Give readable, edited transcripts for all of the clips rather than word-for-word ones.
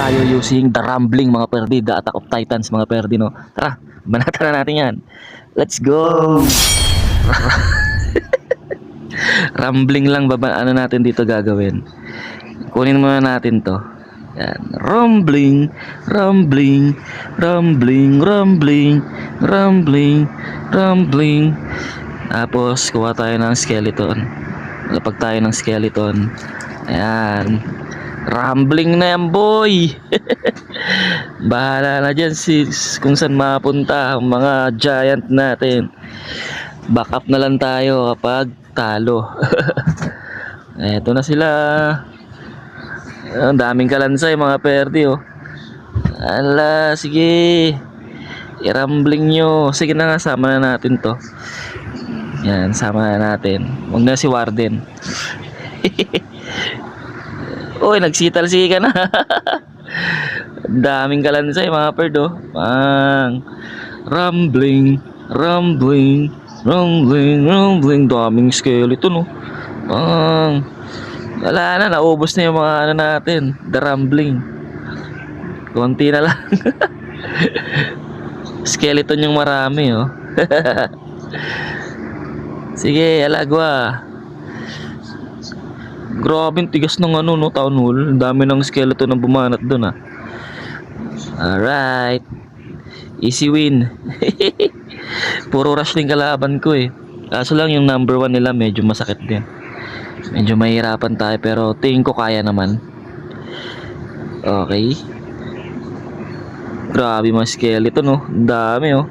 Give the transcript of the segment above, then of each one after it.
tayo using the Rumbling mga perdi, the Attack of Titans mga perdi, no? Tara, banatan na natin yan. Let's go! Rumbling lang ano natin dito gagawin. Kunin muna natin to. Yan. Rumbling, rumbling, rumbling, rumbling, rumbling, rumbling. Tapos kuha tayo ng skeleton. Lapag tayo ng skeleton. Ayan. Rumbling na yan, boy. Bahala na dyan kung saan mapunta ang mga giant natin. Back up na lang tayo kapag talo. Eto na sila. Ang daming kalansay mga perdi, oh. Ala, sige. I-rumbling nyo. Sige na nga, sama na natin to. Yan, sama na natin. Huwag na si Warden. Uy, nagsitalsi ka na. Daming kalansay mga perdo. Pang rumbling, rumbling, rumbling, rumbling. Daming skeleton, no. Pang wala na, naubos na yung mga ano natin, the rumbling. Konti na lang. Skeleton yung marami, oh. Sige, alagwa. Grabe, tigas ng ano, no, town hall. Ang dami ng skeleton na bumanat doon, ah. Alright. Easy win. Puro rush din kalaban ko, eh. Kaso lang yung number 1 nila medyo masakit din. Medyo mahirapan tayo pero tingin ko kaya naman. Okay. Grabe mga skeleton, no. Ang dami, oh.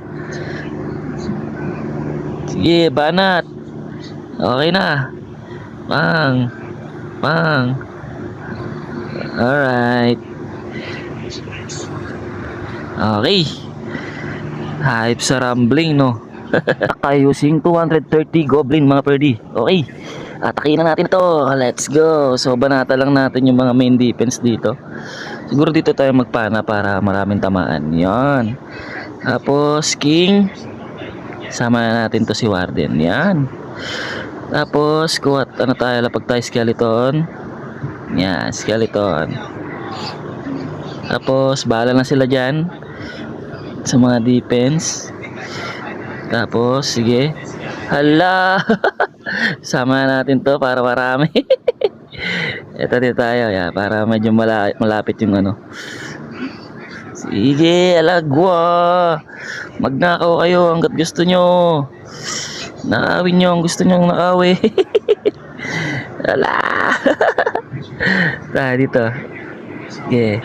Sige, banat. Okay na. Pang. Pang. Alright. Okay. Hype sa rumbling, no. Tayo using 230 goblin mga perdi. Okay. Atakin na natin ito. Let's go. So banata lang natin yung mga main defense dito. Siguro dito tayo magpana para maraming tamaan. Yan. Tapos king. Sama na natin to si Warden. Yan. Tapos kuhat ano tayo, lapag tayo skeleton. Yan, skeleton. Tapos bahala na sila dyan sa mga defense. Tapos sige. Hala. Sama natin to para marami. Ito din tayo, ya, para medyo malapit yung ano. Sige, alagwa. Magnakaw kayo hanggat gusto nyo. Nakawin nyo ang gusto nyong nakawin. Ala. Tayo dito. Sige.